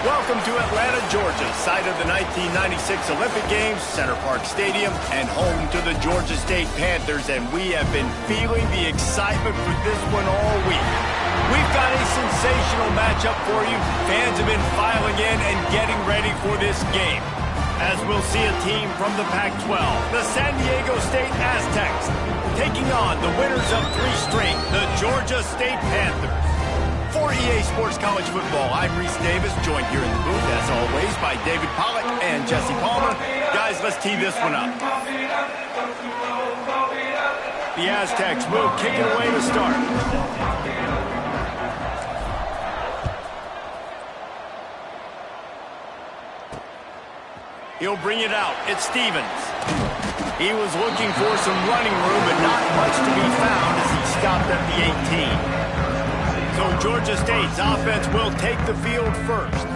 Welcome to Atlanta, Georgia, site of the 1996 Olympic Games, Center Parc Stadium, and home to the Georgia State Panthers, and we have been feeling the excitement for this one all week. We've got a sensational matchup for you. Fans have been filing in and getting ready for this game, as we'll see a team from the Pac-12, the San Diego State Aztecs, taking on the winners of 3 straight, the Georgia State Panthers. For EA Sports College Football, I'm Reese Davis, joined here in the booth, as always, by David Pollack and Jesse Palmer. Guys, let's tee this one up. The Aztecs will kick it away to start. He'll bring it out. It's Stevens. He was looking for some running room, but not much to be found as he stopped at the 18. So Georgia State's offense will take the field first.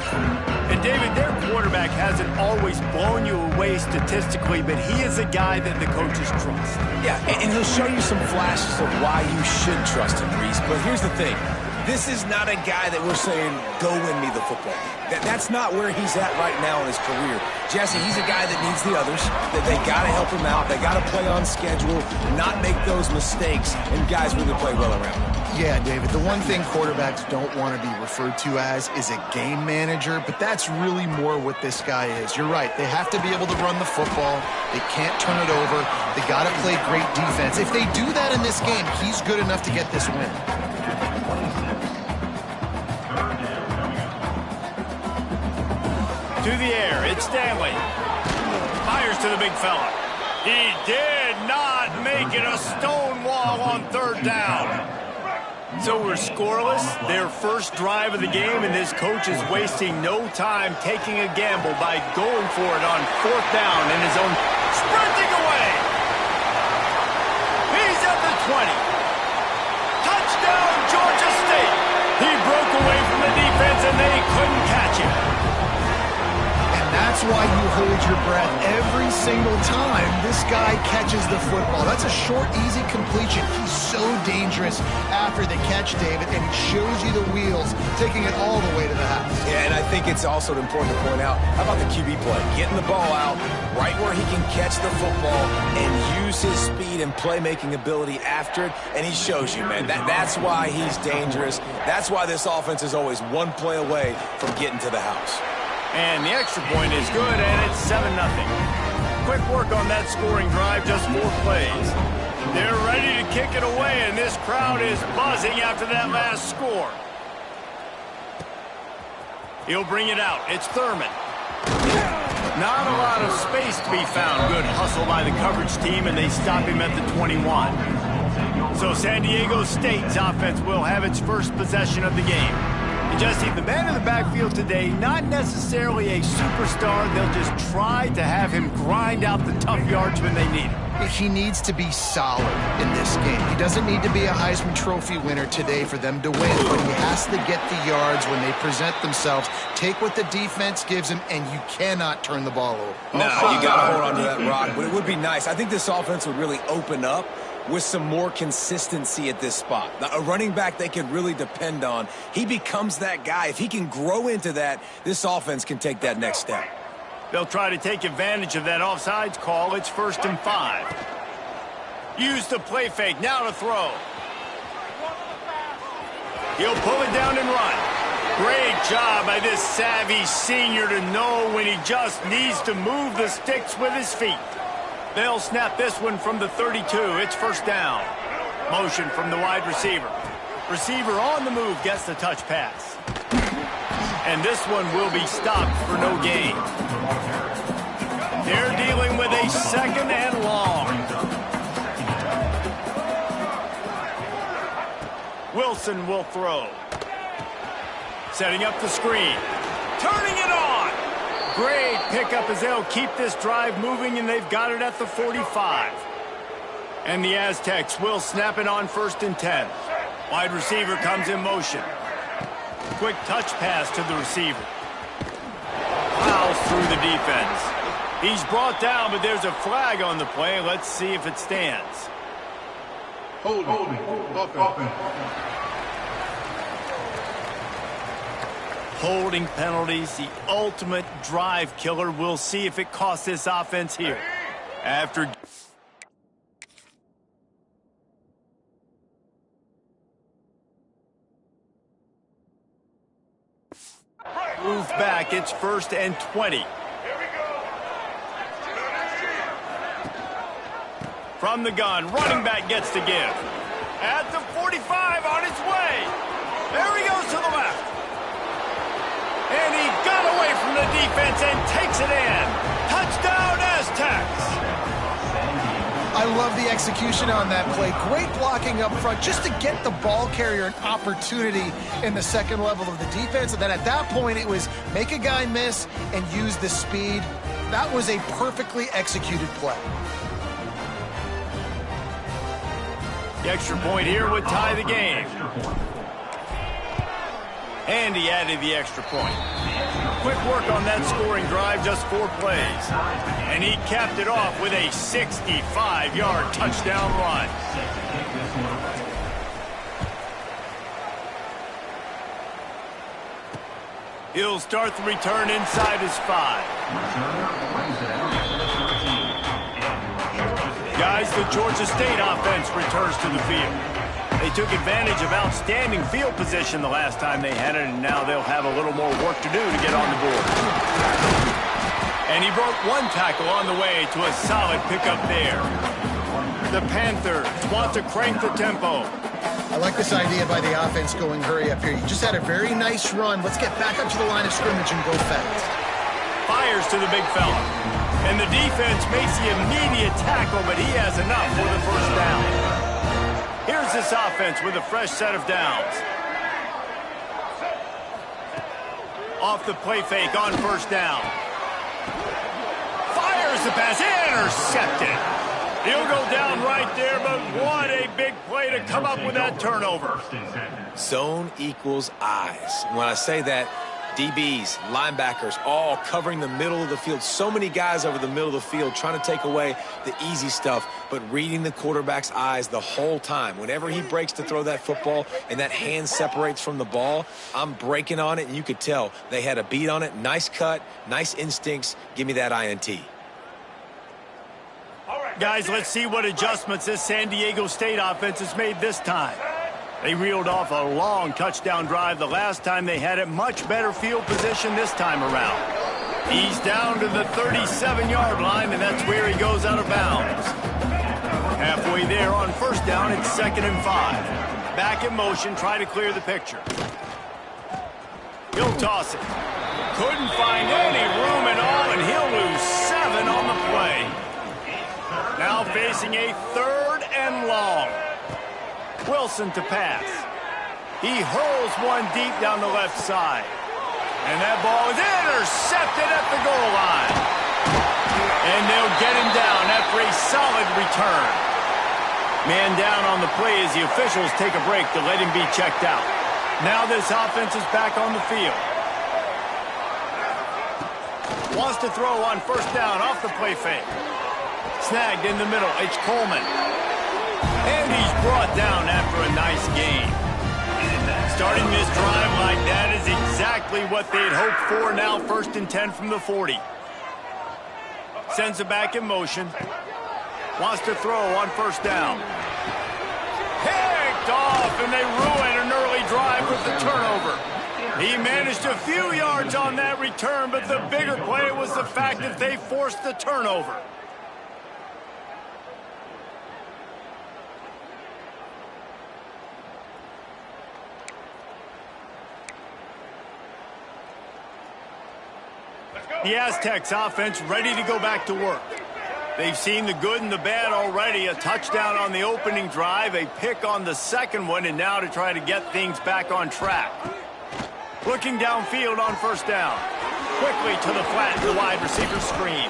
And David, their quarterback hasn't always blown you away statistically, but he is a guy that the coaches trust. Yeah, and he'll show you some flashes of why you should trust him, Reese. But here's the thing. This is not a guy that we're saying, go win me the football. That's not where he's at right now in his career. Jesse, he's a guy that needs the others, that they got to help him out. They got to play on schedule, not make those mistakes, and guys really play well around him. Yeah, David, the one thing quarterbacks don't want to be referred to as is a game manager, but that's really more what this guy is. You're right. They have to be able to run the football. They can't turn it over. They got to play great defense. If they do that in this game, he's good enough to get this win. To the air, it's Stanley. Fires to the big fella. He did not make it a stone wall on 3rd down. So we're scoreless, their first drive of the game, and this coach is wasting no time taking a gamble by going for it on 4th down in his own, sprinting away. He's at the 20. Touchdown, Georgia State. He broke away from the defense, and they couldn't catch him. That's why you hold your breath every single time this guy catches the football. That's a short, easy completion. He's so dangerous after the catch, David, and he shows you the wheels, taking it all the way to the house. Yeah, and I think it's also important to point out, how about the QB play? Getting the ball out right where he can catch the football and use his speed and playmaking ability after it, and he shows you, man. That's why he's dangerous. That's why this offense is always one play away from getting to the house. And the extra point is good, and it's 7-0. Quick work on that scoring drive, just 4 plays. They're ready to kick it away, and this crowd is buzzing after that last score. He'll bring it out. It's Thurman. Not a lot of space to be found. Good hustle by the coverage team, and they stop him at the 21. So San Diego State's offense will have its first possession of the game. Jesse, the man in the backfield today, not necessarily a superstar. They'll just try to have him grind out the tough yards when they need him. He needs to be solid in this game. He doesn't need to be a Heisman Trophy winner today for them to win, but he has to get the yards when they present themselves. Take what the defense gives him, and you cannot turn the ball over. No, you got to hold on to that rock, but it would be nice. I think this offense would really open up with some more consistency at this spot. Now, a running back they can really depend on. He becomes that guy. If he can grow into that, this offense can take that next step. They'll try to take advantage of that offsides call. It's 1st and 5. Use the play fake. Now to throw. He'll pull it down and run. Great job by this savvy senior to know when he just needs to move the sticks with his feet. They'll snap this one from the 32. It's 1st down. Motion from the wide receiver. Receiver on the move gets the touch pass. And this one will be stopped for no gain. They're dealing with a 2nd and long. Wilson will throw. Setting up the screen. Turning it on. Great pickup as they'll keep this drive moving, and they've got it at the 45. And the Aztecs will snap it on 1st and 10. Wide receiver comes in motion. Quick touch pass to the receiver. Plows through the defense. He's brought down, but there's a flag on the play. Let's see if it stands. Holding penalties, the ultimate drive killer. We'll see if it costs this offense here. After move back, it's 1st and 20. From the gun, running back gets to give. At the 45, on his way. There he goes to the left. And he got away from the defense and takes it in. Touchdown, Aztecs. I love the execution on that play. Great blocking up front just to get the ball carrier an opportunity in the second level of the defense. And then at that point, it was make a guy miss and use the speed. That was a perfectly executed play. The extra point here would tie the game. And he added the extra point. Quick work on that scoring drive, just 4 plays. And he capped it off with a 65-yard touchdown run. He'll start the return inside his 5. Guys, the Georgia State offense returns to the field. They took advantage of outstanding field position the last time they had it, and now they'll have a little more work to do to get on the board. And he broke 1 tackle on the way to a solid pickup there. The Panthers want to crank the tempo. I like this idea by the offense going hurry up here. You just had a very nice run. Let's get back up to the line of scrimmage and go fast. Fires to the big fella. And the defense makes the immediate tackle, but he has enough for the first down. Here's this offense with a fresh set of downs. Off the play fake on 1st down. Fires the pass, intercepted. He'll go down right there, but what a big play to come up with that turnover. Zone equals eyes. When I say that, DBs, linebackers, all covering the middle of the field. So many guys over the middle of the field trying to take away the easy stuff, but reading the quarterback's eyes the whole time. Whenever he breaks to throw that football and that hand separates from the ball, I'm breaking on it, and you could tell they had a beat on it. Nice cut, nice instincts. Give me that INT. Guys, let's see what adjustments this San Diego State offense has made this time. They reeled off a long touchdown drive the last time they had it. Much better field position this time around. He's down to the 37-yard line, and that's where he goes out of bounds. Halfway there on 1st down, it's 2nd and 5. Back in motion, try to clear the picture. He'll toss it. Couldn't find any room at all, and he'll lose 7 on the play. Now facing a 3rd and long. Wilson to pass. He hurls one deep down the left side. And that ball is intercepted at the goal line. And they'll get him down after a solid return. Man down on the play as the officials take a break to let him be checked out. Now this offense is back on the field. Wants to throw on 1st down off the play fake. Snagged in the middle. It's Coleman. And he's brought down after a nice game. Starting this drive like that is exactly what they'd hoped for. Now 1st and 10 from the 40. Sends it back in motion. Wants to throw on 1st down. Picked off, and they ruin an early drive with the turnover. He managed a few yards on that return, but the bigger play was the fact that they forced the turnover. The Aztecs offense ready to go back to work. They've seen the good and the bad already. A touchdown on the opening drive, a pick on the second one, and now to try to get things back on track. Looking downfield on 1st down. Quickly to the flat, the wide receiver screen.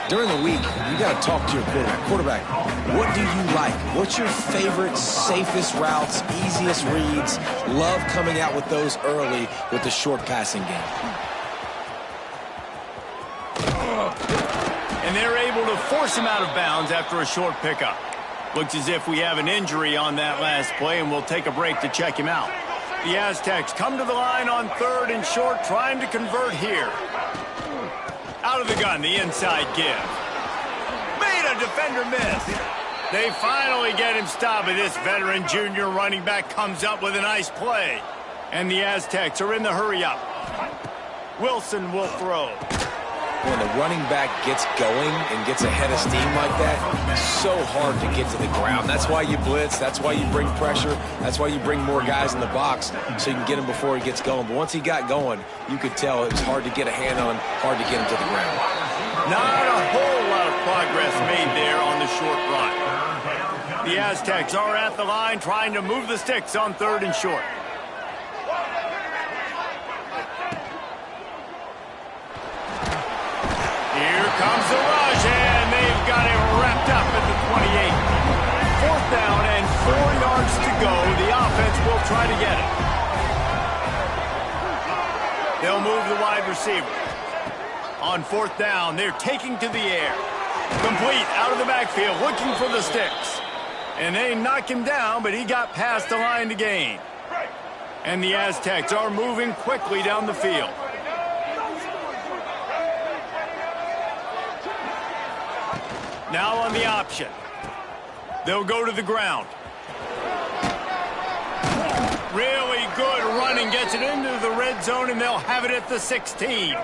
During the week, you got to talk to your quarterback. Quarterback, what do you like? What's your favorite, safest routes, easiest reads? Love coming out with those early with the short passing game. And they're able to force him out of bounds after a short pickup. Looks as if we have an injury on that last play, and we'll take a break to check him out. The Aztecs come to the line on 3rd and short, trying to convert here. Out of the gun, the inside give. Made a defender miss. They finally get him stopped, but this veteran junior running back comes up with a nice play. And the Aztecs are in the hurry-up. Wilson will throw. When the running back gets going and gets ahead of steam like that, it's so hard to get to the ground. That's why you blitz. That's why you bring pressure. That's why you bring more guys in the box so you can get him before he gets going. But once he got going, you could tell it was hard to get a hand on him, hard to get him to the ground. Not a whole lot of progress made there on the short run. The Aztecs are at the line trying to move the sticks on 3rd and short. Here comes the rush, and they've got it wrapped up at the 28. 4th down and 4 yards to go. The offense will try to get it. They'll move the wide receiver. On 4th down, they're taking to the air. Complete out of the backfield, looking for the sticks. And they knock him down, but he got past the line to gain. And the Aztecs are moving quickly down the field. Now on the option. They'll go to the ground. Really good running, gets it into the red zone, and they'll have it at the 16.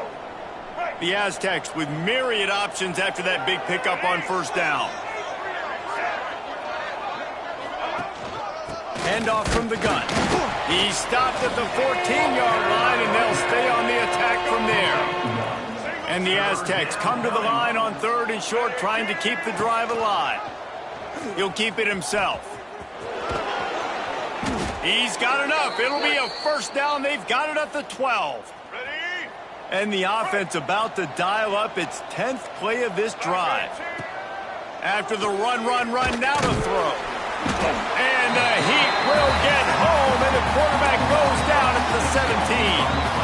The Aztecs with myriad options after that big pickup on 1st down. Handoff from the gun. He stopped at the 14-yard line, and they'll stay on the attack from there. And the Aztecs come to the line on 3rd and short, trying to keep the drive alive. He'll keep it himself. He's got enough. It'll be a 1st down. They've got it at the 12. Ready? And the offense about to dial up its 10th play of this drive. After the run, now to throw. And the heat will get home, and the quarterback goes down at the 17.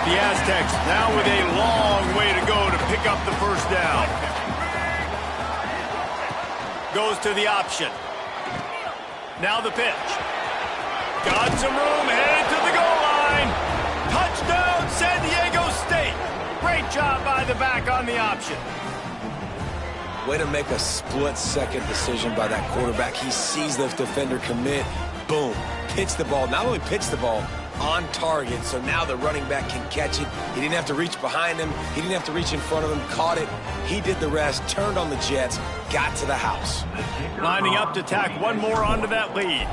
The Aztecs now with a long way to go to pick up the 1st down. Goes to the option. Now the pitch. Got some room, headed to the goal line. Touchdown, San Diego State. Great job by the back on the option. Way to make a split-second decision by that quarterback. He sees the defender commit. Boom. Pitch the ball. Not only pitch the ball, on target, so now the running back can catch it. He didn't have to reach behind him. He didn't have to reach in front of him. Caught it. He did the rest. Turned on the Jets. Got to the house. Lining up to tack one more onto that lead.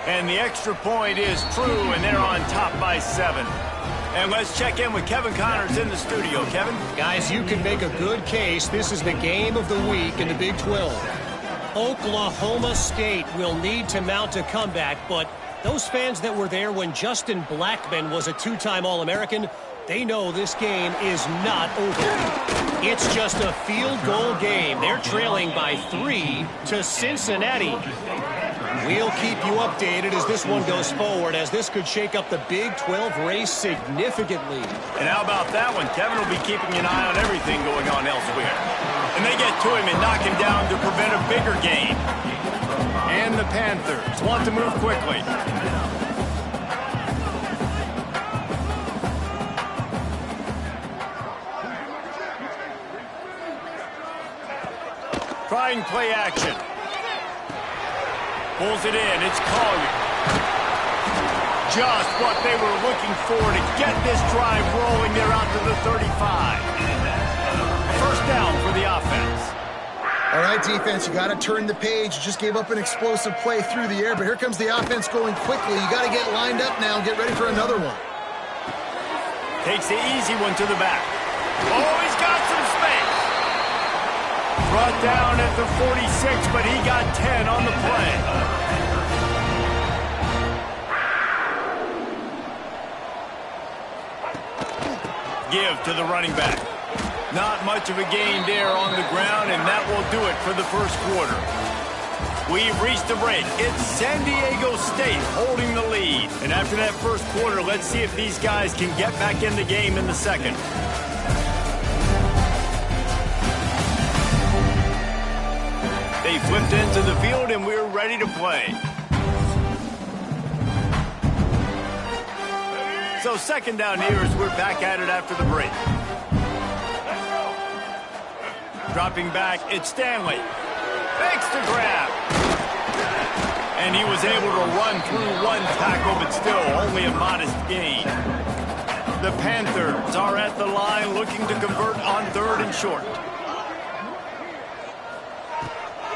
And the extra point is true, and they're on top by 7. And let's check in with Kevin Connors in the studio. Kevin? Guys, you can make a good case. This is the game of the week in the Big 12. Oklahoma State will need to mount a comeback, but those fans that were there when Justin Blackmon was a 2-time All-American, they know this game is not over. It's just a field goal game. They're trailing by 3 to Cincinnati. We'll keep you updated as this one goes forward, as this could shake up the Big 12 race significantly. And how about that one? Kevin will be keeping an eye on everything going on elsewhere. And they get to him and knock him down to prevent a bigger gain. And the Panthers want to move quickly. Trying play action. Pulls it in. It's Collier. Just what they were looking for to get this drive rolling. They're out to the 35. First down for the offense. All right, defense, you got to turn the page. You just gave up an explosive play through the air, but here comes the offense going quickly. You got to get lined up now and get ready for another one. Takes the easy one to the back. Oh, he's got some space. Brought down at the 46, but he got 10 on the play. Give to the running back. Not much of a gain there on the ground, and that will do it for the first quarter. We've reached a break. It's San Diego State holding the lead. And after that first quarter, let's see if these guys can get back in the game in the second. They flipped into the field, and we're ready to play. So second down here as we're back at it after the break. Dropping back, it's Stanley. Fakes to grab. And he was able to run through one tackle, but still only a modest gain. The Panthers are at the line looking to convert on 3rd and short.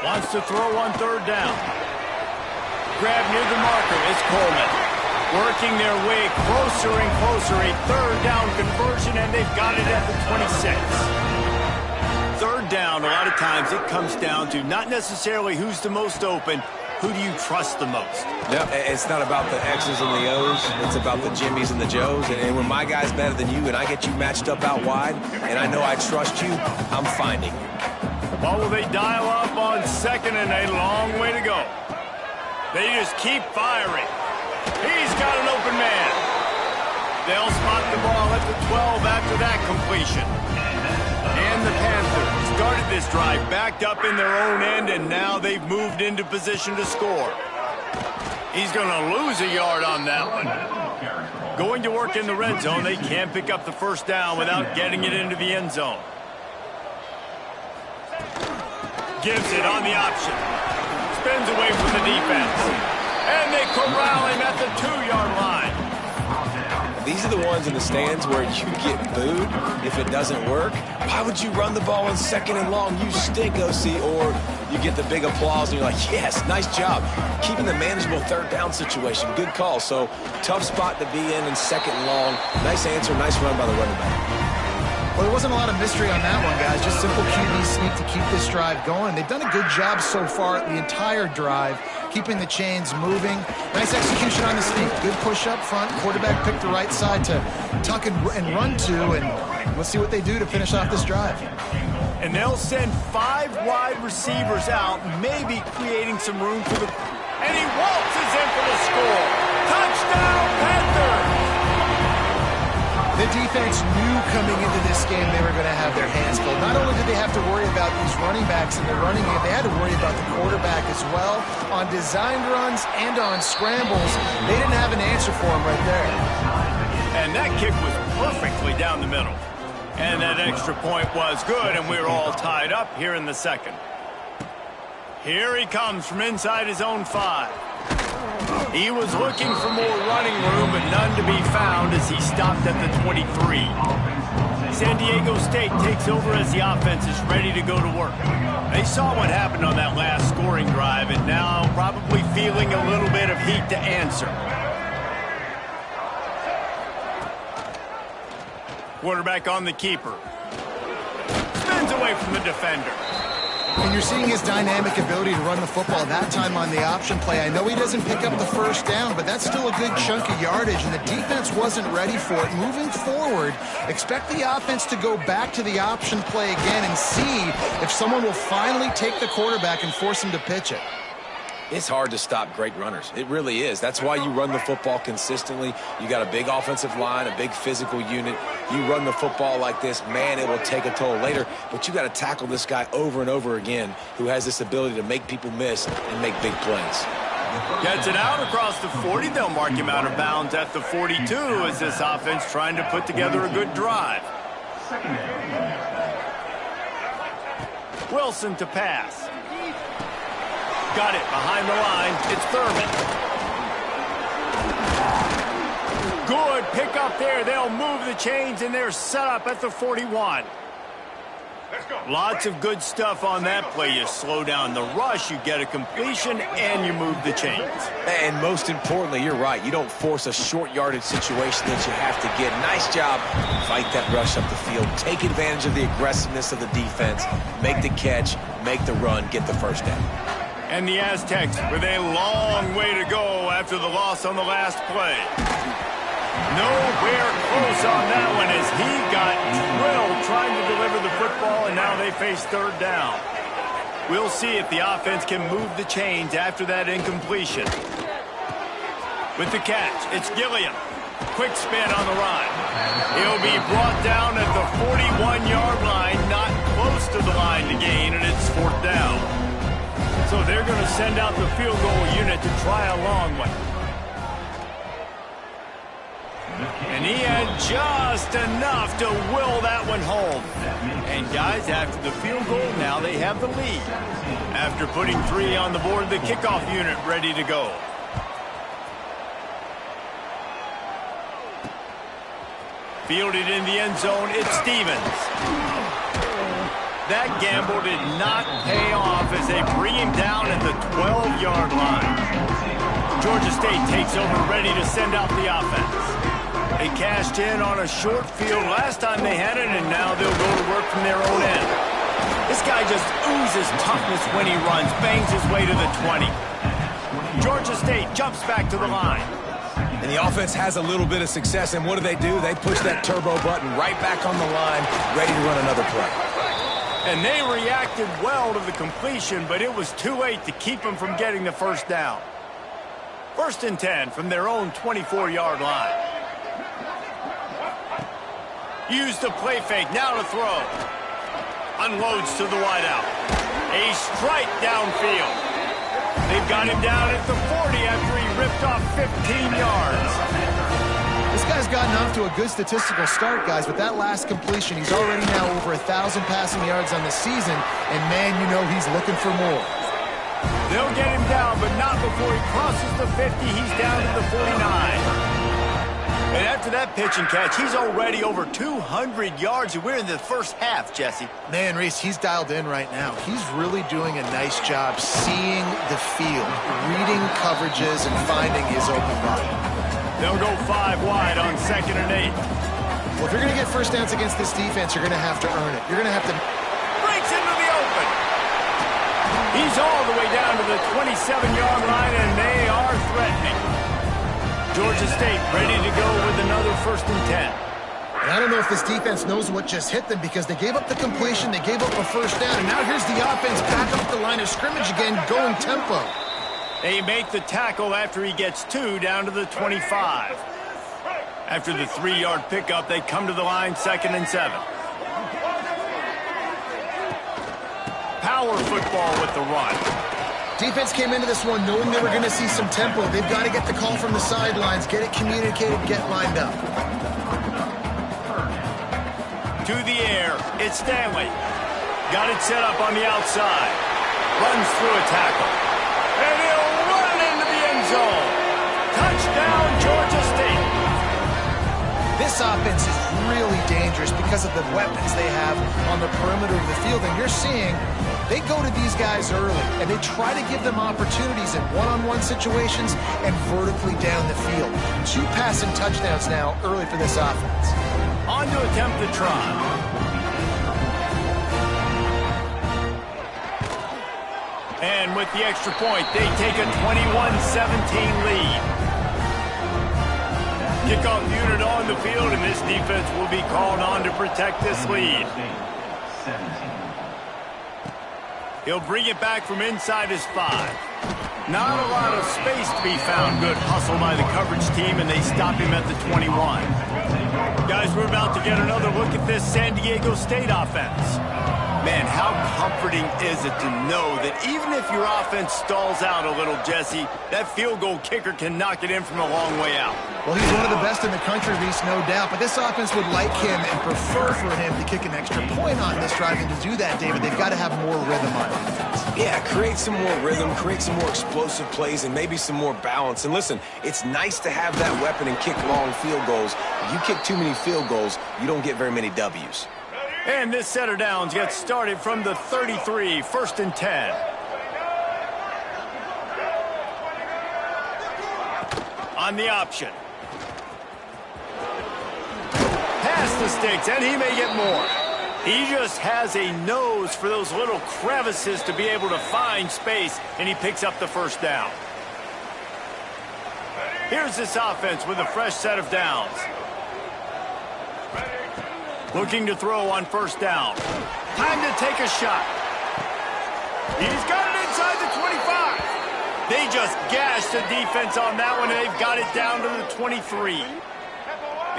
Wants to throw on 3rd down. Grab near the marker. It's Coleman. Working their way closer and closer. A 3rd down conversion, and they've got it at the 26. 3rd down, a lot of times it comes down to not necessarily who's the most open, who do you trust the most? Yeah, it's not about the X's and the O's. It's about the Jimmies and the Joes. And when my guy's better than you and I get you matched up out wide, and I know I trust you, I'm finding you. What will they dial up on 2nd and a long way to go? They just keep firing. He's got an open man. They'll spot the ball at the 12 after that completion. And the Panthers started this drive backed up in their own end, and now they've moved into position to score. He's going to lose a yard on that one. Going to work in the red zone, they can't pick up the 1st down without getting it into the end zone. Gives it on the option. Spins away from the defense. And they corral him at the 2-yard line. These are the ones in the stands where you get booed if it doesn't work. Why would you run the ball on 2nd and long? You stink, OC. Or you get the big applause and you're like, yes, nice job. Keeping the manageable 3rd down situation. Good call. So tough spot to be in 2nd and long. Nice answer, nice run by the running back. Well, there wasn't a lot of mystery on that one, guys. Just simple QB sneak to keep this drive going. They've done a good job so far the entire drive, keeping the chains moving. Nice execution on the sneak. Good push up front. Quarterback picked the right side to tuck and run to, and let's see what they do to finish off this drive. And they'll send 5 wide receivers out, maybe creating some room for the... And he waltzes in for the score. Touchdown, Panthers! The defense knew coming into this game they were going to have their hands full. Not only did they have to worry about these running backs in the running game, they had to worry about the quarterback as well. On designed runs and on scrambles, they didn't have an answer for him right there. And that kick was perfectly down the middle. And that extra point was good, and we're all tied up here in the 2nd. Here he comes from inside his own 5. He was looking for more running room, but none to be found as he stopped at the 23. San Diego State takes over as the offense is ready to go to work. They saw what happened on that last scoring drive, and now probably feeling a little bit of heat to answer. Quarterback on the keeper. Spins away from the defender. And you're seeing his dynamic ability to run the football, that time on the option play. I know he doesn't pick up the 1st down, but that's still a good chunk of yardage, and the defense wasn't ready for it. Moving forward, expect the offense to go back to the option play again and see if someone will finally take the quarterback and force him to pitch it. It's hard to stop great runners. It really is. That's why you run the football consistently. You got a big offensive line, a big physical unit. You run the football like this, man, it will take a toll later. But you got to tackle this guy over and over again who has this ability to make people miss and make big plays. Gets it out across the 40. They'll mark him out of bounds at the 42 as this offense trying to put together a good drive. Wilson to pass. Got it behind the line. It's Thurman. Good pick up there. They'll move the chains, and they're set up at the 41. Lots of good stuff on that play. You slow down the rush, you get a completion, and you move the chains. And most importantly, you're right. You don't force a short yardage situation that you have to get. Nice job. Fight that rush up the field. Take advantage of the aggressiveness of the defense. Make the catch, make the run, get the 1st down. And the Aztecs with a long way to go after the loss on the last play. Nowhere close on that one as he got drilled trying to deliver the football, and now they face 3rd down. We'll see if the offense can move the chains after that incompletion. With the catch, it's Gilliam. Quick spin on the run. He'll be brought down at the 41-yard line, not close to the line to gain, and it's 4th down. So they're going to send out the field goal unit to try a long one. And he had just enough to will that one home. And guys, after the field goal, now they have the lead. After putting 3 on the board, the kickoff unit ready to go. Fielded in the end zone, it's Stevens. That gamble did not pay off as they bring him down at the 12-yard line. Georgia State takes over, ready to send out the offense. They cashed in on a short field last time they had it, and now they'll go to work from their own end. This guy just oozes toughness when he runs, bangs his way to the 20. Georgia State jumps back to the line. And the offense has a little bit of success, and what do? They push that turbo button right back on the line, ready to run another play. And they reacted well to the completion, but it was too late to keep them from getting the first down. 1st and 10 from their own 24-yard line. Used the play fake, now to throw. Unloads to the wideout. A strike downfield. They've got him down at the 40 after he ripped off 15 yards. This guy's gotten off to a good statistical start, guys, but that last completion, he's already now over 1,000 passing yards on the season, and man, you know he's looking for more. They'll get him down, but not before he crosses the 50. He's down to the 49. And after that pitch and catch, he's already over 200 yards, and we're in the first half, Jesse. Man, Reese, he's dialed in right now. He's really doing a nice job seeing the field, reading coverages, and finding his open body. They'll go 5 wide on 2nd and 8. Well, if you're going to get first downs against this defense, you're going to have to earn it. You're going to have to... Breaks into the open. He's all the way down to the 27-yard line, and they are threatening. Georgia State ready to go with another 1st and 10. And I don't know if this defense knows what just hit them because they gave up the completion, they gave up a first down, and now here's the offense back up the line of scrimmage again, going tempo. They make the tackle after he gets 2 down to the 25. After the 3-yard pickup, they come to the line 2nd and 7. Power football with the run. Defense came into this one knowing they were going to see some tempo. They've got to get the call from the sidelines, get it communicated, get lined up. To the air, it's Stanley. Got it set up on the outside. Runs through a tackle. And he'll run into the end zone. Touchdown, Georgia State. This offense is really dangerous because of the weapons they have on the perimeter of the field. And you're seeing they go to these guys early, and they try to give them opportunities in one-on-one situations and vertically down the field. 2 passing touchdowns now early for this offense. On to attempt the try. And with the extra point, they take a 21-17 lead. Kickoff unit on the field, and this defense will be called on to protect this lead. He'll bring it back from inside his 5. Not a lot of space to be found. Good hustle by the coverage team, and they stop him at the 21. Guys, we're about to get another look at this San Diego State offense. Man, how comforting is it to know that even if your offense stalls out a little, Jesse, that field goal kicker can knock it in from a long way out. Well, he's one of the best in the country, Reese, no doubt. But this offense would like him and prefer for him to kick an extra point on this drive. And to do that, David, they've got to have more rhythm on defense. Yeah, create some more rhythm, create some more explosive plays, and maybe some more balance. And listen, it's nice to have that weapon and kick long field goals. If you kick too many field goals, you don't get very many W's. And this set of downs gets started from the 33, 1st and 10. On the option. Pass the sticks, and he may get more. He just has a nose for those little crevices to be able to find space, and he picks up the first down. Here's this offense with a fresh set of downs. Looking to throw on 1st down. Time to take a shot. He's got it inside the 25. They just gashed the defense on that one, and they've got it down to the 23.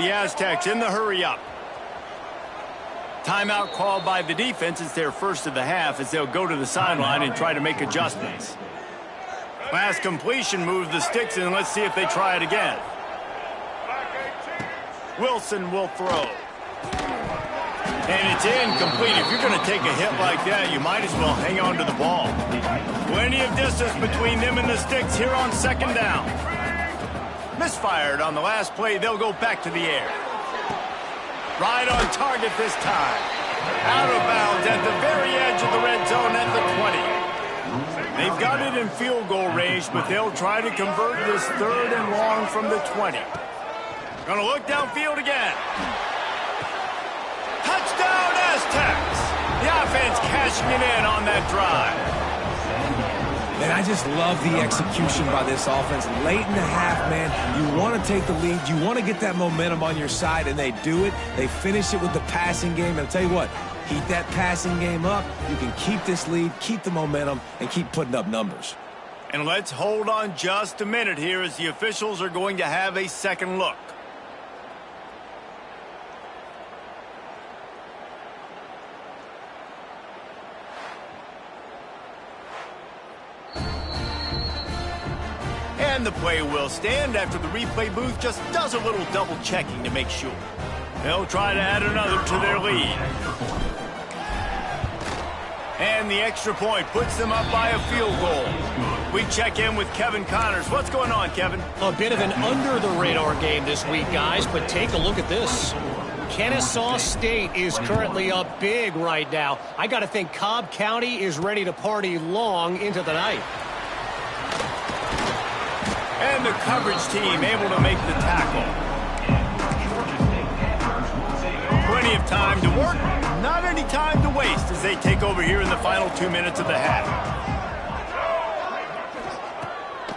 The Aztecs in the hurry-up. Timeout called by the defense. It's their first of the half as they'll go to the sideline and try to make adjustments. Last completion moves the sticks, and let's see if they try it again. Wilson will throw. And it's incomplete. If you're going to take a hit like that, you might as well hang on to the ball. Plenty of distance between them and the sticks here on second down. Misfired on the last play. They'll go back to the air. Right on target this time. Out of bounds at the very edge of the red zone at the 20. They've got it in field goal range, but they'll try to convert this 3rd and long from the 20. Gonna look downfield again. Touchdown Aztecs! The offense cashing it in on that drive. And I just love the execution by this offense. Late in the half, man, you want to take the lead. You want to get that momentum on your side, and they do it. They finish it with the passing game. And I'll tell you what, keep that passing game up. You can keep this lead, keep the momentum, and keep putting up numbers. And let's hold on just a minute here as the officials are going to have a second look. And the play will stand after the replay booth just does a little double checking to make sure. They'll try to add another to their lead. And the extra point puts them up by a field goal. We check in with Kevin Connors. What's going on, Kevin? A bit of an under-the-radar game this week, guys, but take a look at this. Kennesaw State is currently up big right now. I got to think Cobb County is ready to party long into the night. And the coverage team able to make the tackle. Plenty of time to work, not any time to waste as they take over here in the final 2 minutes of the half.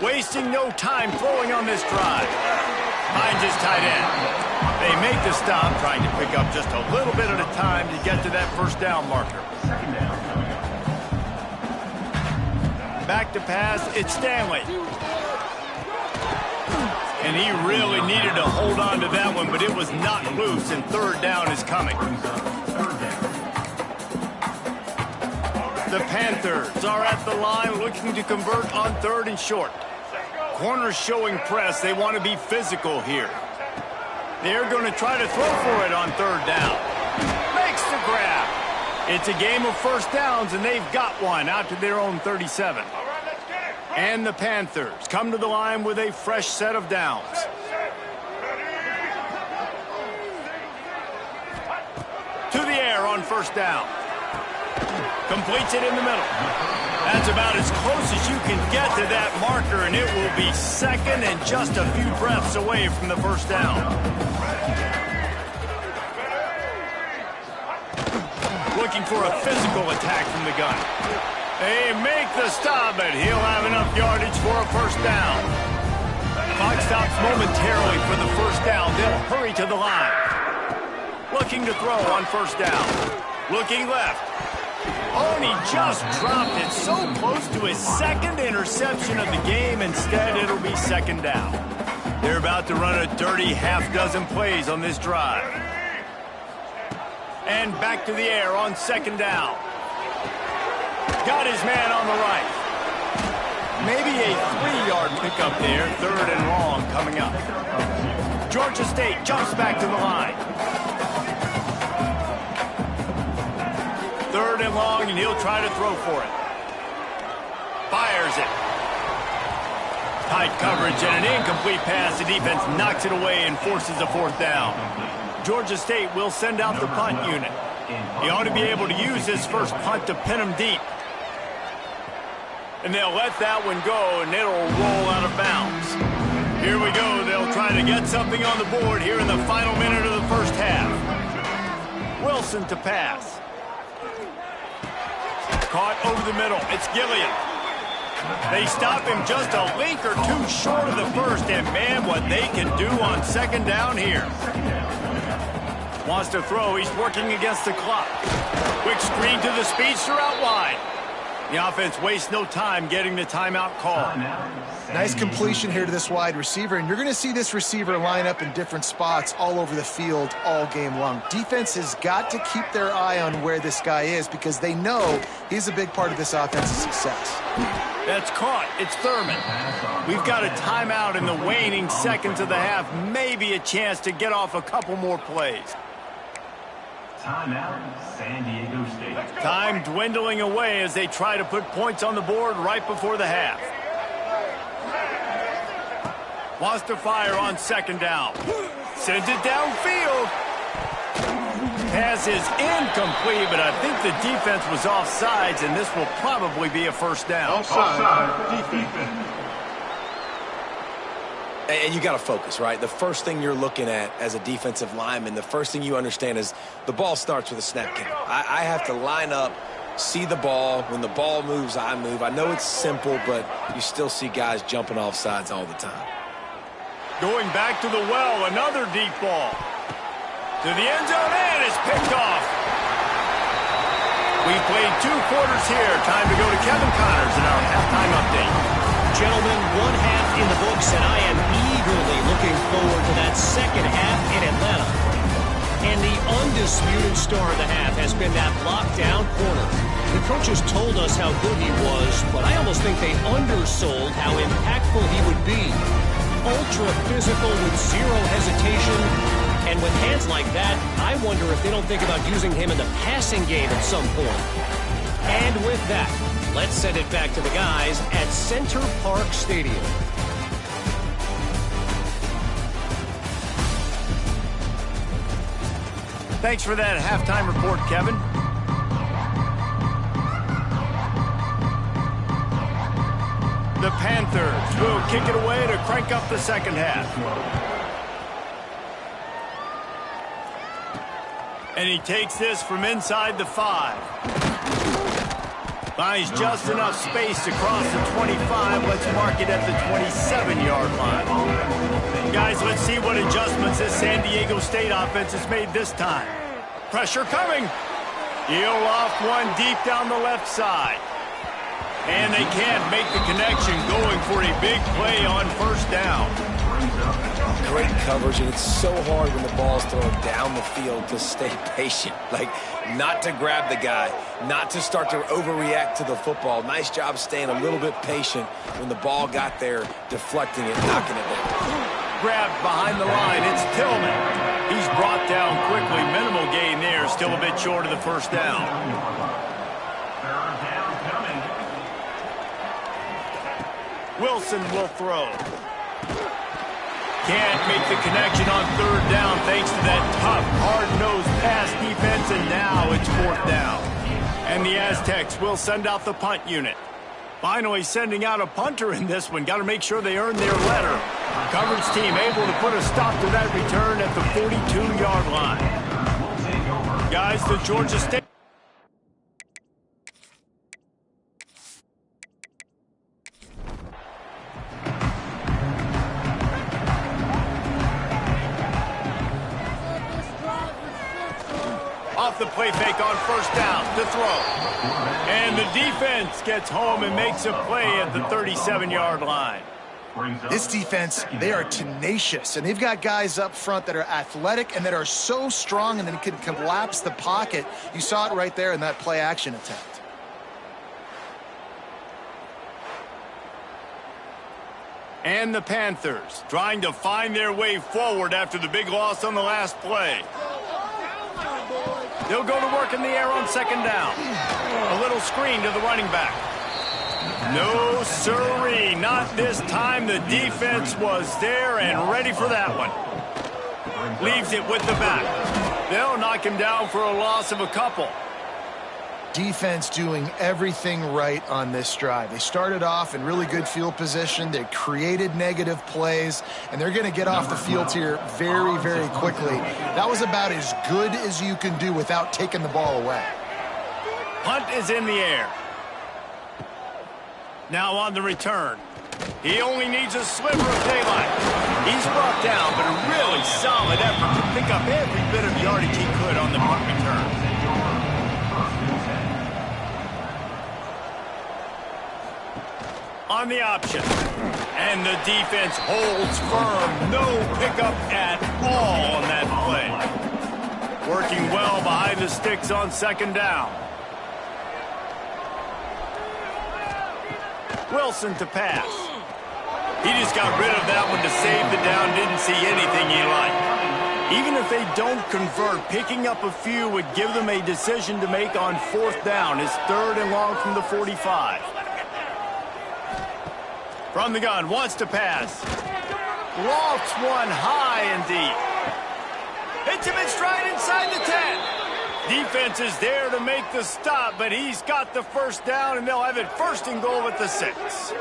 Wasting no time throwing on this drive. Finds his tight end. They make the stop, trying to pick up just a little bit at a time to get to that first down marker. Back to pass, it's Stanley. And he really needed to hold on to that one, but it was not loose, and 3rd down is coming. The Panthers are at the line looking to convert on 3rd and short. Corners showing press. They want to be physical here. They're going to try to throw for it on 3rd down. Makes the grab. It's a game of first downs, and they've got one out to their own 37. And the Panthers come to the line with a fresh set of downs. To the air on 1st down. Completes it in the middle. That's about as close as you can get to that marker, and it will be 2nd and just a few breaths away from the 1st down. Looking for a physical attack from the gun. They make the stop, but he'll have enough yardage for a 1st down. Clock stops momentarily for the 1st down. They'll hurry to the line. Looking to throw on 1st down. Looking left. Oh, and he just dropped it so close to his 2nd interception of the game. Instead, it'll be 2nd down. They're about to run a dirty half-dozen plays on this drive. And back to the air on 2nd down. Got his man on the right. Maybe a 3-yard pickup there. 3rd and long coming up. Georgia State jumps back to the line. 3rd and long, and he'll try to throw for it. Fires it. Tight coverage and an incomplete pass. The defense knocks it away and forces a 4th down. Georgia State will send out the punt unit. He ought to be able to use his first punt to pin him deep. And they'll let that one go, and it'll roll out of bounds. Here we go. They'll try to get something on the board here in the final minute of the 1st half. Wilson to pass. Caught over the middle. It's Gilliam. They stop him just a link or two short of the 1st, and man, what they can do on 2nd down here. Wants to throw. He's working against the clock. Quick screen to the speedster out wide. The offense wastes no time getting the timeout call. Nice completion here to this wide receiver, and you're going to see this receiver line up in different spots all over the field all game long. Defense has got to keep their eye on where this guy is because they know he's a big part of this offense's success. That's caught. It's Thurman. We've got a timeout in the waning seconds of the half. Maybe a chance to get off a couple more plays. Timeout, San Diego State. Time dwindling away as they try to put points on the board right before the half. Wants to fire on second down. Sends it downfield. Pass is incomplete, but I think the defense was offsides, and this will probably be a first down. Offside defense. And you got to focus, right? The first thing you're looking at as a defensive lineman, the first thing you understand is the ball starts with a snap count. I have to line up, see the ball. When the ball moves, I move. I know it's simple, but you still see guys jumping off sides all the time. Going back to the well, another deep ball. To the end zone, and it's picked off. We've played 2 quarters here. Time to go to Kevin Connors in our halftime update. Gentlemen, 1 half in the books, and I am eagerly looking forward to that second half in Atlanta. And the undisputed star of the half has been that lockdown corner. The coaches told us how good he was, but I almost think they undersold how impactful he would be. Ultra physical with zero hesitation, and with hands like that, I wonder if they don't think about using him in the passing game at some point. And with that, let's send it back to the guys at Center Park Stadium. Thanks for that halftime report, Kevin. The Panthers will kick it away to crank up the second half. And he takes this from inside the 5. Finds just enough space to cross the 25. Let's mark it at the 27-yard line. Guys, let's see what adjustments this San Diego State offense has made this time. Pressure coming. He'll loft one deep down the left side. And they can't make the connection, going for a big play on first down. Great coverage, and it's so hard when the ball's thrown down the field to stay patient. Like, not to grab the guy, not to start to overreact to the football. Nice job staying a little bit patient when the ball got there, deflecting it, knocking it down. Grabbed behind the line, it's Tillman. He's brought down quickly. Minimal gain there, still a bit short of the first down. Wilson will throw. Can't make the connection on third down thanks to that tough, hard-nosed pass defense, and now it's fourth down. And the Aztecs will send out the punt unit. Finally sending out a punter in this one. Got to make sure they earn their letter. Coverage team able to put a stop to that return at the 42-yard line. Guys, the Georgia State. Off the play fake on first down to throw. And the defense gets home and makes a play at the 37-yard line. This defense, they are tenacious, and they've got guys up front that are athletic and that are so strong and then can collapse the pocket. You saw it right there in that play action attempt. And the Panthers trying to find their way forward after the big loss on the last play. They'll go to work in the air on second down. A little screen to the running back. No siree, not this time. The defense was there and ready for that one. Leaves it with the back. They'll knock him down for a loss of a couple. Defense doing everything right on this drive. They started off in really good field position. They created negative plays, and they're going to get off the field here very, very quickly. That was about as good as you can do without taking the ball away. Punt is in the air. Now on the return. He only needs a sliver of daylight. He's brought down, but a really solid effort to pick up every bit of yardage he could on the punt return. on the option. And the defense holds firm. No pickup at all on that play. Working well behind the sticks on second down. Wilson to pass. He just got rid of that one to save the down. Didn't see anything he liked. Even if they don't convert, picking up a few would give them a decision to make on fourth down. It's 3rd and long from the 45. From the gun, wants to pass. Lofts one high and deep. Hits him in stride inside the 10. Defense is there to make the stop, but he's got the first down, and they'll have it 1st and goal at the 6.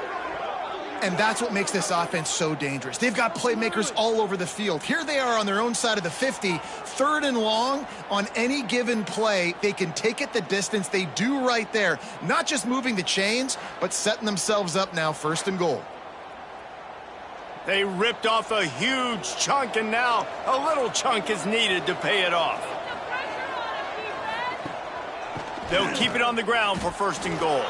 And that's what makes this offense so dangerous. They've got playmakers all over the field. Here they are on their own side of the 50, 3rd and long. On any given play, they can take it the distance. They do right there. Not just moving the chains, but setting themselves up now 1st and goal. They ripped off a huge chunk, and now a little chunk is needed to pay it off. They'll keep it on the ground for 1st and goal.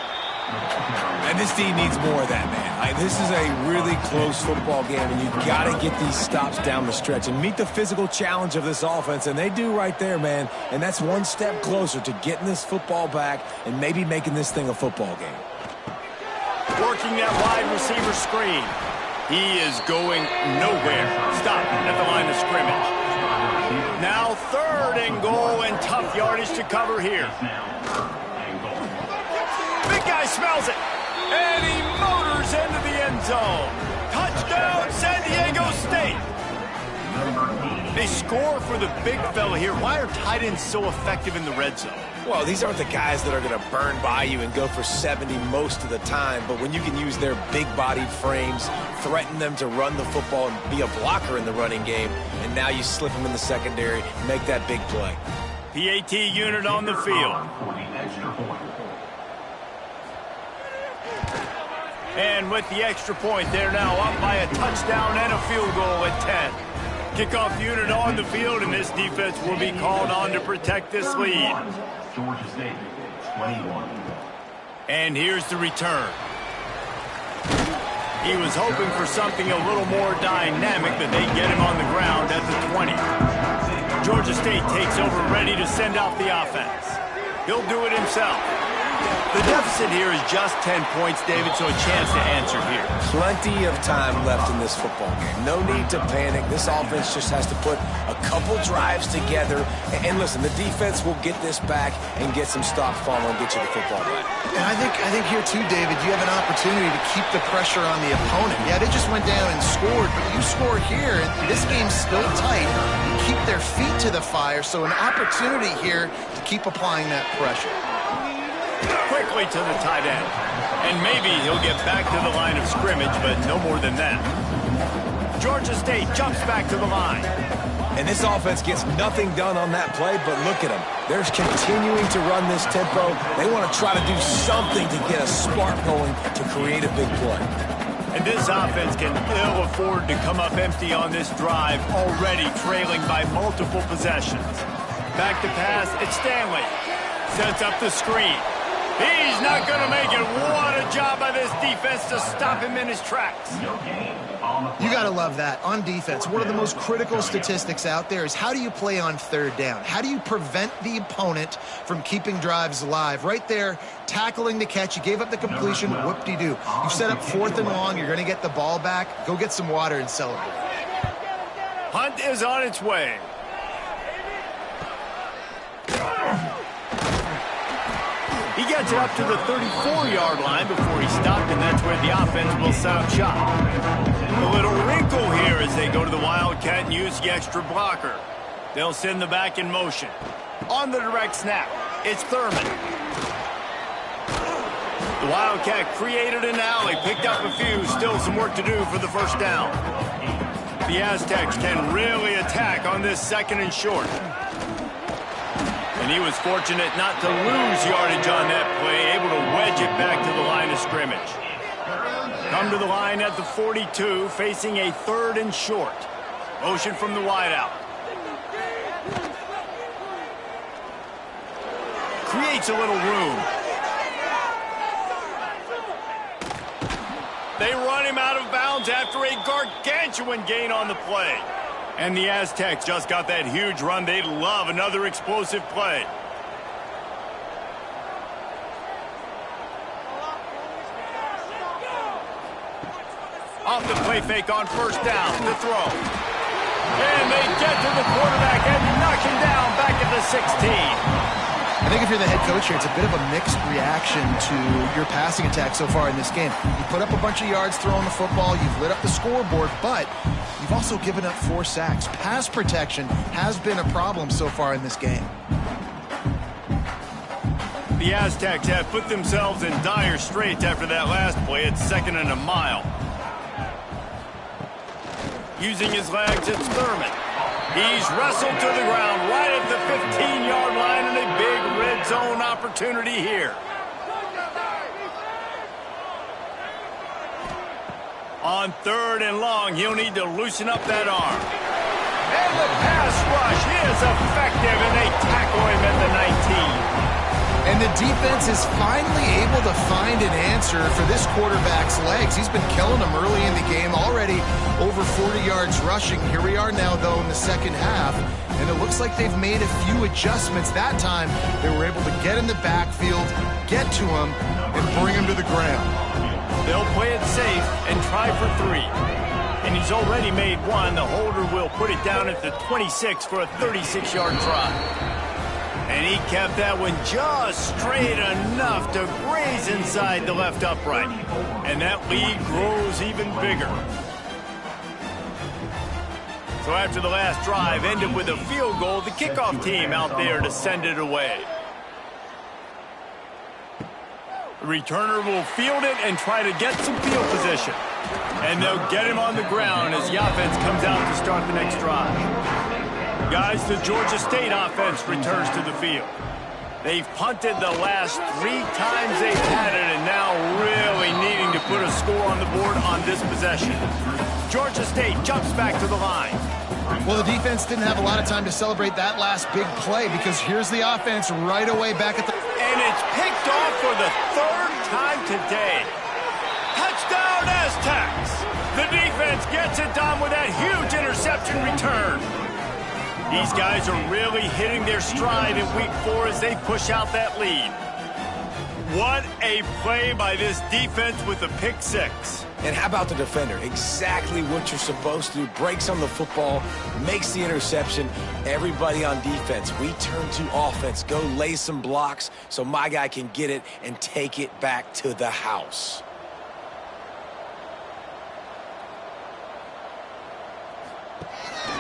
And this team needs more of that, man. This is a really close football game, and you've got to get these stops down the stretch and meet the physical challenge of this offense, and they do right there, man. And that's one step closer to getting this football back and maybe making this thing a football game. Working that wide receiver screen. He is going nowhere. Stop at the line of scrimmage. Now 3rd and goal, and tough yardage to cover here. Big guy smells it, and he motors into the end zone. Touchdown, San Diego State. They score for the big fella here. Why are tight ends so effective in the red zone? Well, these aren't the guys that are going to burn by you and go for 70 most of the time, but when you can use their big-bodied frames, threaten them to run the football and be a blocker in the running game, and now you slip them in the secondary, make that big play. PAT unit on the field. And with the extra point, they're now up by a touchdown and a field goal at 10. Kickoff unit on the field, and this defense will be called on to protect this lead. Georgia State, 21. And here's the return. He was hoping for something a little more dynamic, but they get him on the ground at the 20. Georgia State takes over, ready to send out the offense. He'll do it himself. The deficit here is just 10 points, David, so a chance to answer here. Plenty of time left in this football game. No need to panic. This offense just has to put a couple drives together. And listen, the defense will get this back and get some stops following and get you the football back. And I think here too, David, you have an opportunity to keep the pressure on the opponent. Yeah, they just went down and scored, but you score here, and this game's still tight. You keep their feet to the fire, so an opportunity here to keep applying that pressure. Quickly to the tight end. And maybe he'll get back to the line of scrimmage, but no more than that. Georgia State jumps back to the line. And this offense gets nothing done on that play, but look at them. They're continuing to run this tempo. They want to try to do something to get a spark going to create a big play. And this offense can ill afford to come up empty on this drive, already trailing by multiple possessions. Back to pass, it's Stanley. Sets up the screen. He's not going to make it. What a job by this defense to stop him in his tracks. You got to love that. On defense, one of the most critical statistics out there is how do you play on 3rd down? How do you prevent the opponent from keeping drives alive? Right there, tackling the catch. You gave up the completion. Whoop-de-doo. You set up 4th and long. You're going to get the ball back. Go get some water and celebrate. Hunt is on its way. He gets it up to the 34-yard line before he stopped, and that's where the offense will set up shop. A little wrinkle here as they go to the Wildcat and use the extra blocker. They'll send the back in motion. On the direct snap, it's Thurman. The Wildcat created an alley, picked up a few, still some work to do for the first down. The Aztecs can really attack on this 2nd and short. And he was fortunate not to lose yardage on that play, able to wedge it back to the line of scrimmage. Come to the line at the 42, facing a 3rd and short. Motion from the wideout. Creates a little room. They run him out of bounds after a gargantuan gain on the play. And the Aztecs just got that huge run. They'd love another explosive play. Off the play fake on first down, the throw. And they get to the quarterback and knock him down back at the 16. I think if you're the head coach here, it's a bit of a mixed reaction to your passing attack so far in this game. You put up a bunch of yards throwing the football, you've lit up the scoreboard, but you've also given up 4 sacks. Pass protection has been a problem so far in this game. The Aztecs have put themselves in dire straits after that last play. It's 2nd and a mile. Using his legs, it's Thurman. He's wrestled to the ground right at the 15-yard line and a big red zone opportunity here. On 3rd and long, he'll need to loosen up that arm. And the pass rush is effective, and they tackle him at the 19. And the defense is finally able to find an answer for this quarterback's legs. He's been killing them early in the game, already over 40 yards rushing. Here we are now, though, in the second half, and it looks like they've made a few adjustments. That time, they were able to get in the backfield, get to him, and bring him to the ground. They'll play it safe and try for 3. And he's already made 1. The holder will put it down at the 26 for a 36-yard try. And he kept that one just straight enough to graze inside the left upright. And that lead grows even bigger. So after the last drive ended with a field goal, the kickoff team out there to send it away. The returner will field it and try to get some field position. And they'll get him on the ground as the offense comes out to start the next drive. Guys, the Georgia State offense returns to the field. They've punted the last 3 times they've had it, and now really needing to put a score on the board on this possession. Georgia State jumps back to the line. Well, the defense didn't have a lot of time to celebrate that last big play, because here's the offense right away back at the... And it's picked off for the 3rd time today. Touchdown, Aztecs! The defense gets it done with that huge interception return. These guys are really hitting their stride in week 4 as they push out that lead. What a play by this defense with the pick 6. And how about the defender? Exactly what you're supposed to do. Breaks on the football, makes the interception. Everybody on defense, we turn to offense. Go lay some blocks so my guy can get it and take it back to the house.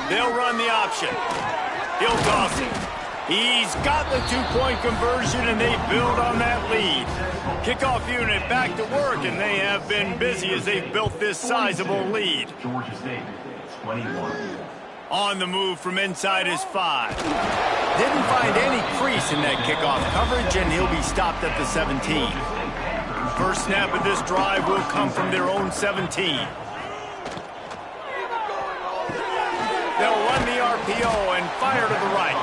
They'll run the option. He'll toss it. He's got the 2-point conversion, and they build on that lead. Kickoff unit back to work, and they have been busy as they've built this sizable lead. Georgia State, 21. On the move from inside his 5. Didn't find any crease in that kickoff coverage, and he'll be stopped at the 17. First snap of this drive will come from their own 17. They'll run the RPO and fire to the right.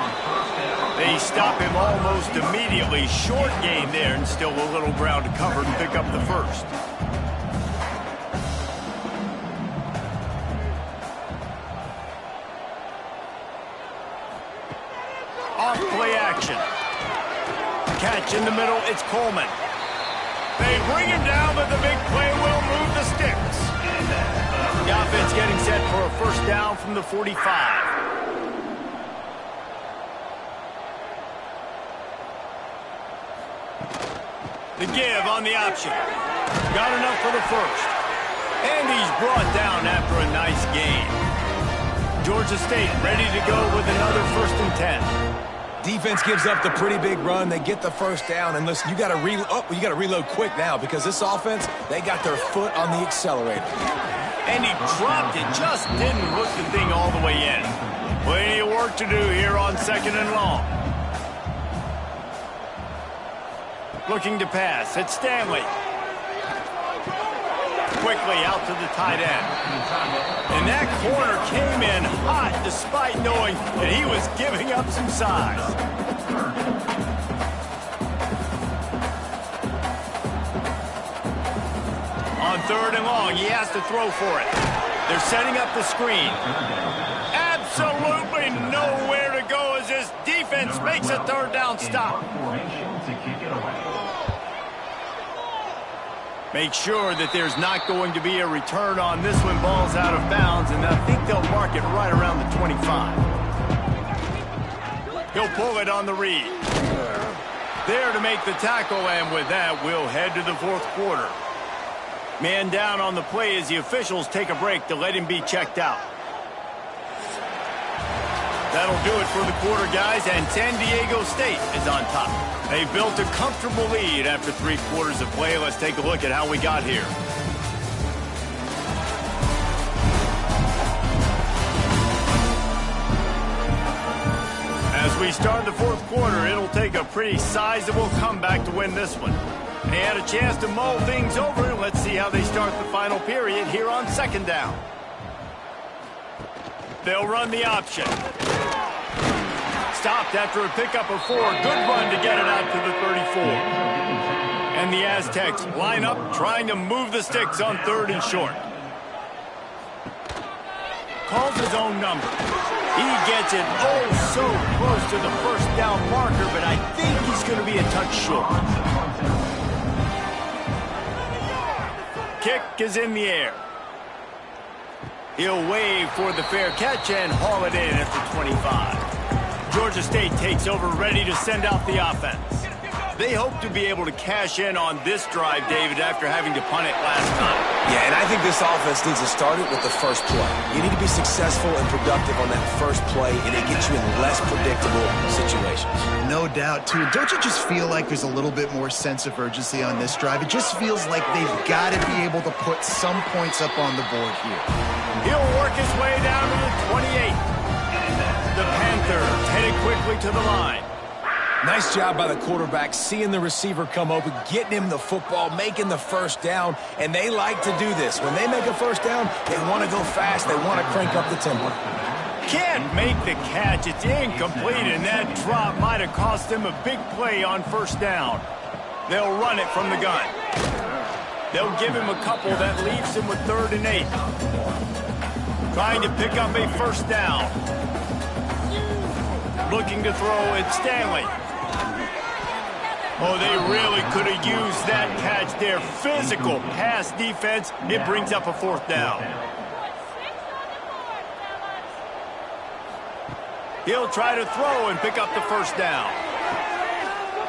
They stop him almost immediately. Short gain there, and still a little ground to cover to pick up the first. Off play action. Catch in the middle, it's Coleman. They bring him down, but the big play will move the sticks. The offense getting set for a first down from the 45. The give on the option. Got enough for the first. And he's brought down after a nice gain. Georgia State ready to go with another 1st and 10. Defense gives up the pretty big run. They get the first down, and listen, you got to reload quick now because this offense, they got their foot on the accelerator. And he dropped it, just didn't hook the thing all the way in. Plenty of work to do here on 2nd and long. Looking to pass, it's Stanley. Quickly out to the tight end. And that corner came in hot despite knowing that he was giving up some size. On 3rd third and long. He has to throw for it. They're setting up the screen. Absolutely nowhere to go as this defense makes a third down stop. Make sure that there's not going to be a return on this one. Ball's out of bounds, and I think they'll mark it right around the 25. He'll pull it on the read. There to make the tackle, and with that, we'll head to the fourth quarter. Man down on the play as the officials take a break to let him be checked out. That'll do it for the quarter, guys, and San Diego State is on top. They've built a comfortable lead after 3 quarters of play. Let's take a look at how we got here. As we start the fourth quarter, it'll take a pretty sizable comeback to win this one. They had a chance to mull things over. Let's see how they start the final period here on second down. They'll run the option. Stopped after a pickup of 4. Good run to get it out to the 34. And the Aztecs line up trying to move the sticks on 3rd and short. Calls his own number. He gets it oh so close to the first down marker, but I think he's going to be a touch short. Kick is in the air. He'll wave for the fair catch and haul it in at the 25. Georgia State takes over, ready to send out the offense. They hope to be able to cash in on this drive, David, after having to punt it last time. Yeah, and I think this offense needs to start it with the first play. You need to be successful and productive on that first play, and it gets you in less predictable situations. No doubt, too. Don't you just feel like there's a little bit more sense of urgency on this drive? It just feels like they've got to be able to put some points up on the board here. He'll work his way down to the 28. The Panthers headed quickly to the line. Nice job by the quarterback, seeing the receiver come open, getting him the football, making the first down, and they like to do this. When they make a first down, they want to go fast. They want to crank up the tempo. Can't make the catch. It's incomplete, and that drop might have cost him a big play on first down. They'll run it from the gun. They'll give him a couple that leaves him with 3rd and 8. Trying to pick up a first down. Looking to throw it, Stanley. Oh, they really could have used that catch there. Physical pass defense. It brings up a 4th down. He'll try to throw and pick up the first down.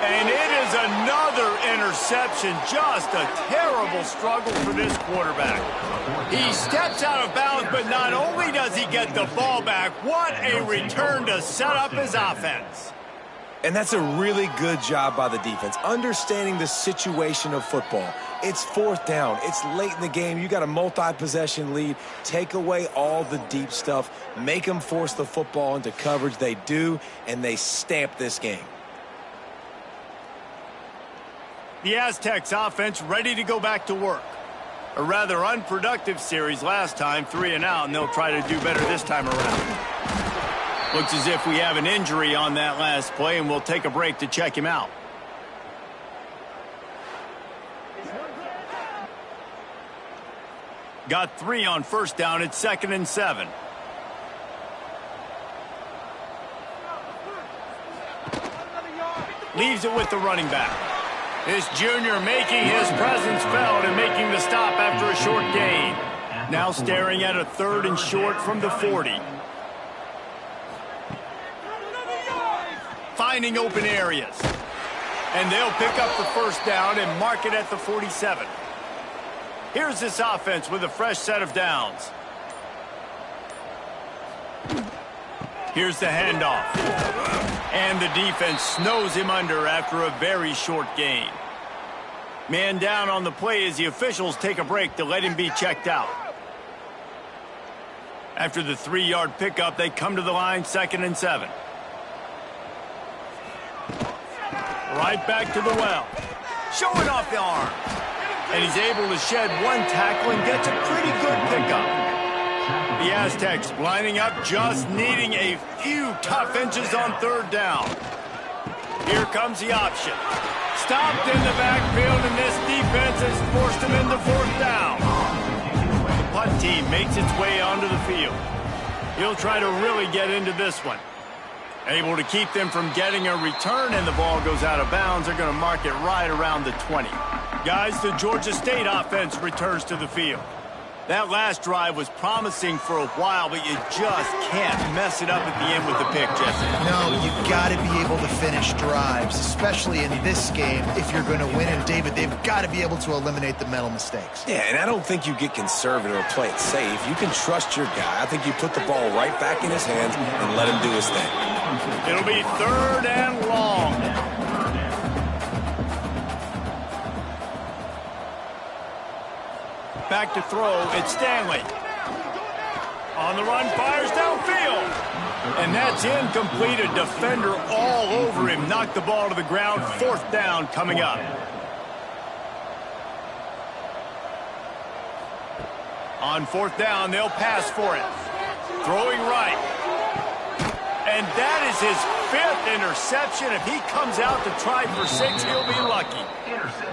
And it is another interception. Just a terrible struggle for this quarterback. He steps out of bounds, but not only does he get the ball back, what a return to set up his offense. And that's a really good job by the defense, understanding the situation of football. It's 4th down. It's late in the game. You got a multi-possession lead. Take away all the deep stuff. Make them force the football into coverage. They do, and they stamp this game. The Aztecs offense ready to go back to work. A rather unproductive series last time, 3 and out, and they'll try to do better this time around. Looks as if we have an injury on that last play, and we'll take a break to check him out. Got 3 on first down. It's 2nd and 7. Leaves it with the running back. This junior making his presence felt and making the stop after a short gain. Now staring at a 3rd and short from the 40. Finding open areas. And they'll pick up the first down and mark it at the 47. Here's this offense with a fresh set of downs. Here's the handoff. And the defense snows him under after a very short gain. Man down on the play as the officials take a break to let him be checked out. After the 3-yard pickup, they come to the line, 2nd and 7. Right back to the well. Showing off the arm. And he's able to shed 1 tackle and gets a pretty good pickup. The Aztecs lining up, just needing a few tough inches on 3rd down. Here comes the option. Stopped in the backfield, and this defense has forced him into 4th down. punt team makes its way onto the field. He'll try to really get into this one. Able to keep them from getting a return, and the ball goes out of bounds. They're going to mark it right around the 20. Guys, the Georgia State offense returns to the field. That last drive was promising for a while, but you just can't mess it up at the end with the pick, Jesse. No, you've got to be able to finish drives, especially in this game if you're going to win. And, David, they've got to be able to eliminate the mental mistakes. Yeah, and I don't think you get conservative or play it safe. You can trust your guy. I think you put the ball right back in his hands and let him do his thing. It'll be 3rd and long. Back to throw, it's Stanley. On the run, fires downfield. And that's incomplete. A defender all over him. Knocked the ball to the ground. 4th down coming up. On 4th down, they'll pass for it. Throwing right. And that is his 5th interception. If he comes out to try for 6, he'll be lucky.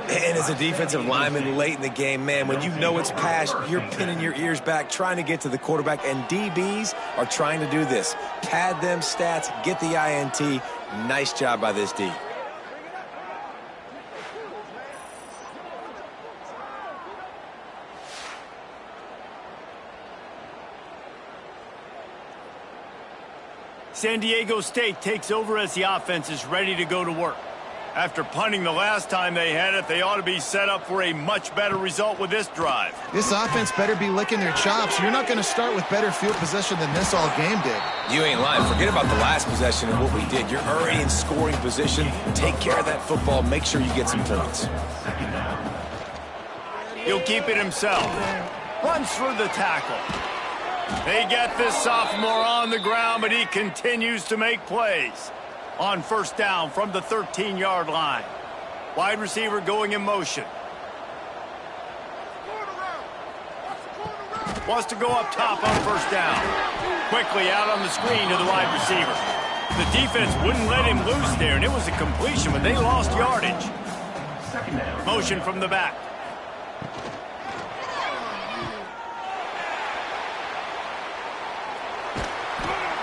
And as a defensive lineman late in the game, man, when you know it's past, you're pinning your ears back, trying to get to the quarterback, and DBs are trying to do this. Pad them stats, get the INT. Nice job by this D. San Diego State takes over as the offense is ready to go to work. After punting the last time they had it, they ought to be set up for a much better result with this drive. This offense better be licking their chops. You're not going to start with better field possession than this all game did. You ain't lying. Forget about the last possession and what we did. You're already in scoring position. Take care of that football. Make sure you get some points. He'll keep it himself. Runs through the tackle. They get this sophomore on the ground, but he continues to make plays. On 1st down from the 13-yard line. Wide receiver going in motion. Wants to go up top on 1st down. Quickly out on the screen to the wide receiver. The defense wouldn't let him loose there, and it was a completion, but they lost yardage. Motion from the back.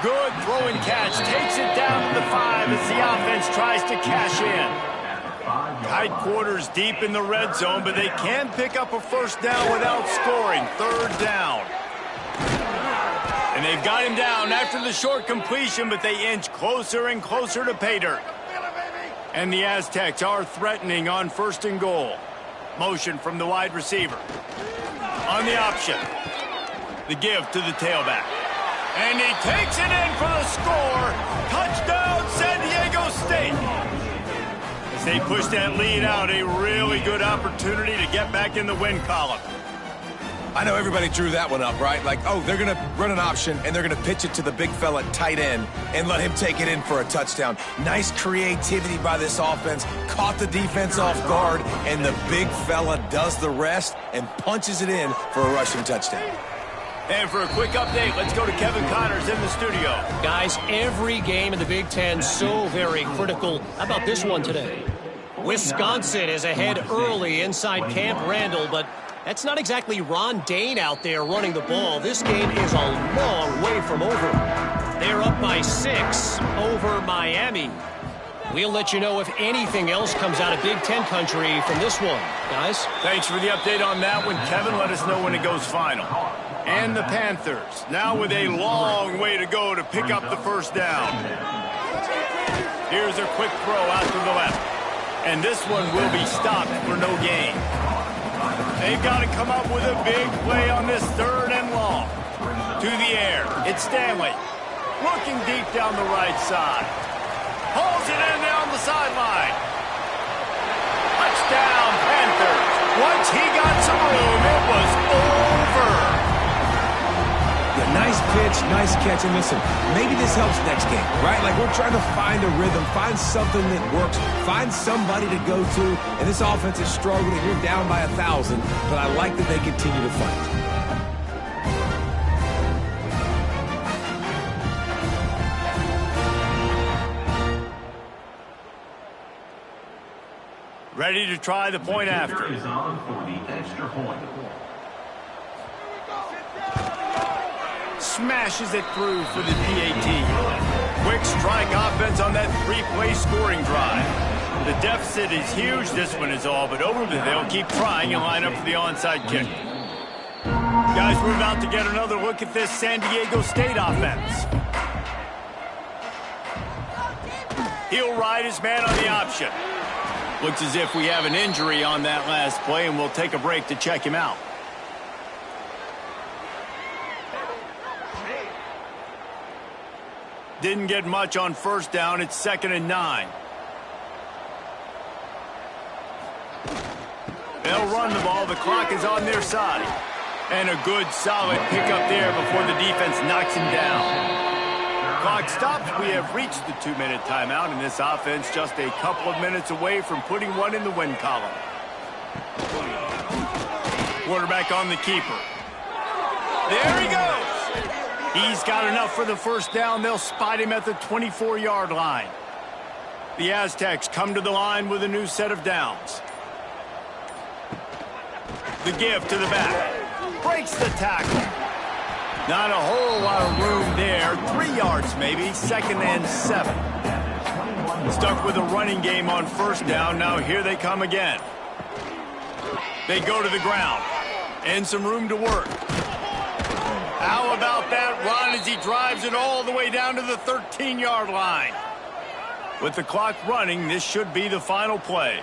Good throw and catch. Takes it down to the 5 as the offense tries to cash in. Tight quarters deep in the red zone, but they can pick up a 1st down without scoring. 3rd down. And they've got him down after the short completion, but they inch closer and closer to pay dirt. And the Aztecs are threatening on 1st and goal. Motion from the wide receiver. On the option. The give to the tailback. And he takes it in for the score. Touchdown, San Diego State. As they push that lead out, a really good opportunity to get back in the win column. I know everybody drew that one up, right? Like, oh, they're going to run an option, and they're going to pitch it to the big fella at tight end and let him take it in for a touchdown. Nice creativity by this offense. Caught the defense off guard, and the big fella does the rest and punches it in for a rushing touchdown. And for a quick update, let's go to Kevin Connors in the studio. Guys, every game in the Big Ten so very critical. How about this one today? Wisconsin is ahead early inside Camp Randall, but that's not exactly Ron Dane out there running the ball. This game is a long way from over. They're up by 6 over Miami. We'll let you know if anything else comes out of Big Ten country from this one. Guys? Thanks for the update on that one, Kevin. Let us know when it goes final. And the Panthers, now with a long way to go to pick up the 1st down. Here's a quick throw out to the left. And this one will be stopped for no gain. They've got to come up with a big play on this 3rd and long. To the air, it's Stanley. Looking deep down the right side. Hauls it in down the sideline. Touchdown, Panthers. Once he got some room, it was over. Yeah, nice pitch, nice catch. And listen, maybe this helps next game, right? Like, we're trying to find a rhythm, find something that works, find somebody to go to. And this offense is struggling. You're down by 1,000, but I like that they continue to fight. Ready to try the point after. Is on for the extra point. smashes it through for the PAT. Quick strike offense on that three-play scoring drive. The deficit is huge. This one is all but over, but they'll keep trying and line up for the onside kick. Guys, we're about to get another look at this San Diego State offense. He'll ride his man on the option. Looks as if we have an injury on that last play, and we'll take a break to check him out. Didn't get much on first down. It's 2nd and 9. They'll run the ball. The clock is on their side. And a good, solid pickup there before the defense knocks him down. Clock stops. We have reached the 2-minute timeout, and this offense just a couple of minutes away from putting one in the win column. Quarterback on the keeper. There he goes. He's got enough for the first down. They'll spot him at the 24-yard line. The Aztecs come to the line with a new set of downs. The give to the back. Breaks the tackle. Not a whole lot of room there. 3 yards maybe. 2nd and 7. Stuck with a running game on first down. Now here they come again. They go to the ground. And some room to work. How about that run as he drives it all the way down to the 13-yard line? With the clock running, this should be the final play.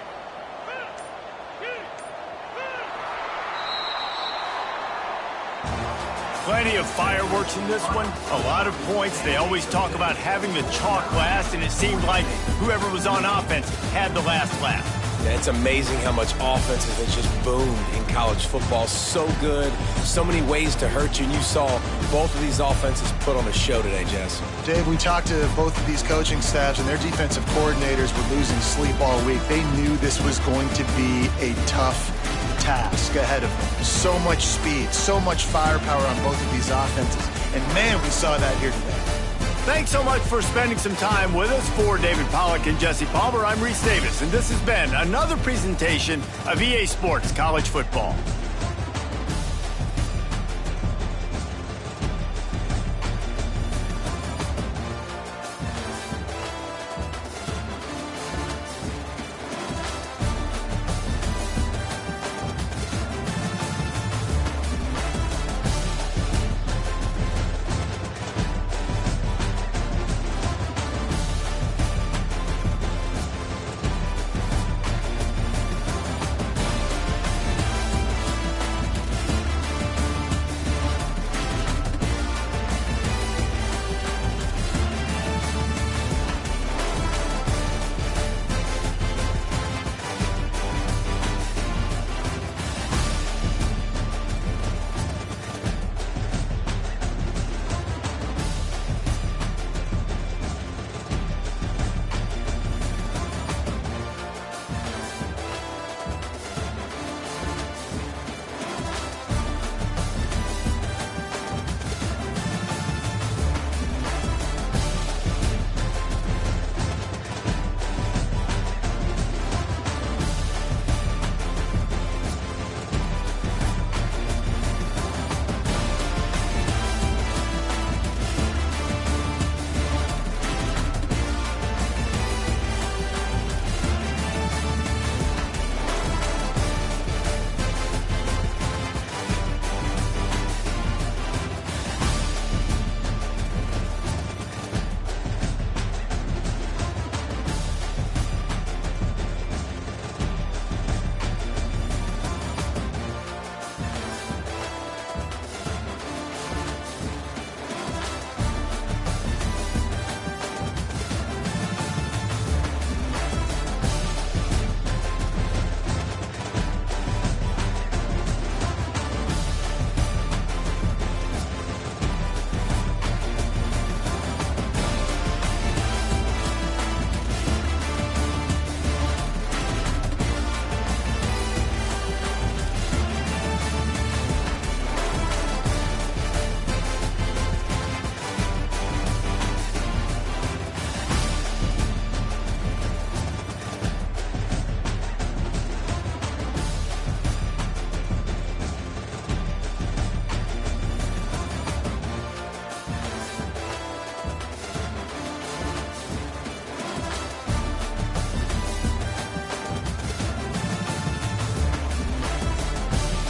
Plenty of fireworks in this one. A lot of points. They always talk about having the chalk last, and it seemed like whoever was on offense had the last laugh. Yeah, it's amazing how much offense has just boomed in college football. So good. So many ways to hurt you. And you saw both of these offenses put on a show today, Jess. Dave, we talked to both of these coaching staffs, and their defensive coordinators were losing sleep all week. They knew this was going to be a tough task ahead of them. So much speed, so much firepower on both of these offenses. And, man, we saw that here today. Thanks so much for spending some time with us. For David Pollack and Jesse Palmer, I'm Reese Davis, and this has been another presentation of EA Sports College Football.